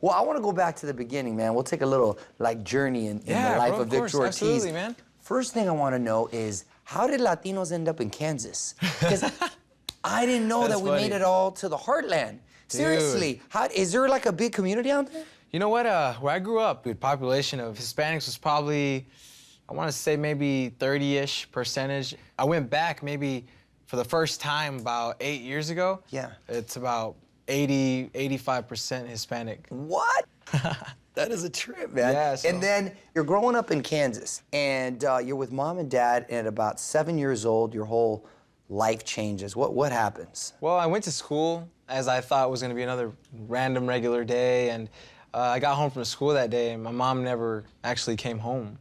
Well, I want to go back to the beginning, man. We'll take a little, like, journey in the life of Victor Ortiz. Absolutely, man. First thing I want to know is, how did Latinos end up in Kansas? Because I didn't know that we made it all to the heartland. Seriously, is there like a big community out there? You know what, where I grew up, the population of Hispanics was probably, I want to say maybe 30-ish%. I went back maybe for the first time about 8 years ago. Yeah. It's about 85% Hispanic. What? That is a trip, man. Yeah, so. And then you're growing up in Kansas, and you're with mom and dad, and at about 7 years old, your whole life changes. What happens? Well, I went to school as I thought was going to be another random, regular day, and I got home from school that day, and my mom never actually came home.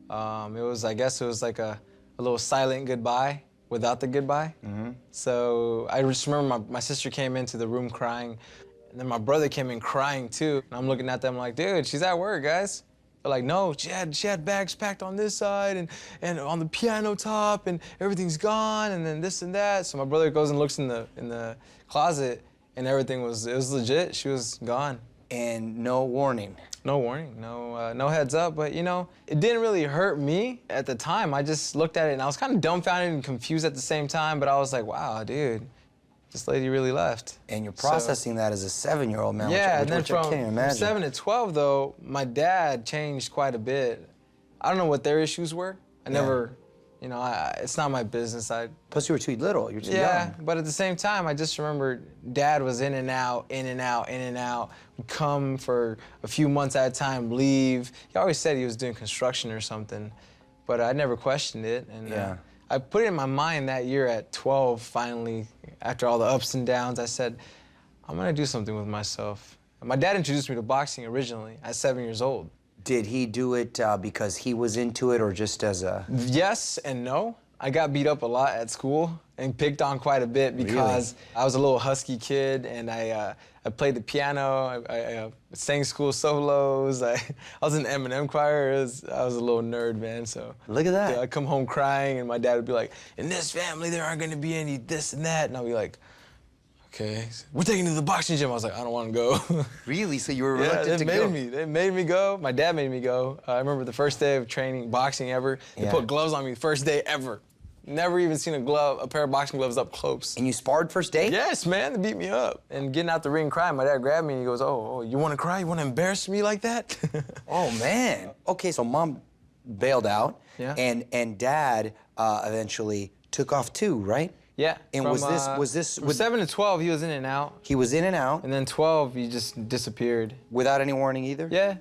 I guess it was like a little silent goodbye without the goodbye. Mm-hmm. So I just remember my sister came into the room crying, and then my brother came in crying too. And I'm looking at them like, dude, she's at work, guys. They're like, no, she had bags packed on this side and on the piano top, and everything's gone, and then this and that. So my brother goes and looks in the closet, and everything was legit. She was gone. And no warning. No warning, no heads up, but you know, it didn't really hurt me at the time. I just looked at it and I was kind of dumbfounded and confused at the same time, but I was like, wow, dude, this lady really left. And you're processing that as a 7-year-old, man. Yeah, which and then I can't even imagine. from 7 to 12, though, my dad changed quite a bit. I don't know what their issues were. I never, you know, it's not my business. Plus, you were too little. You were too young. Yeah, but at the same time, I just remember Dad was in and out, in and out, in and out. Would come for a few months at a time, leave. He always said he was doing construction or something, but I never questioned it. And I put it in my mind that year at 12, finally, after all the ups and downs, I said, I'm gonna do something with myself. And my dad introduced me to boxing originally at 7 years old. Did he do it because he was into it or just as a... Yes and no. I got beat up a lot at school and picked on quite a bit because I was a little husky kid, and I played the piano, I sang school solos, I was in the M&M choir. I was a little nerd, man, so. Look at that. Yeah, I'd come home crying, and my dad would be like, in this family, there aren't gonna be any this and that, and I'd be like, okay, we're taking you to the boxing gym. I was like, I don't want to go. Really? So you were reluctant to go? They made me go. My dad made me go. I remember the first day of training boxing ever. They put gloves on me, first day ever. Never even seen a pair of boxing gloves up close. And you sparred first day? Yes, man, they beat me up. And getting out the ring crying, my dad grabbed me and he goes, oh, you want to cry? You want to embarrass me like that? Oh, man. Okay, so mom bailed out, and dad eventually took off too, right? Yeah. And was this from 7 to 12, he was in and out. He was in and out. And then 12, he just disappeared. Without any warning either? Yeah.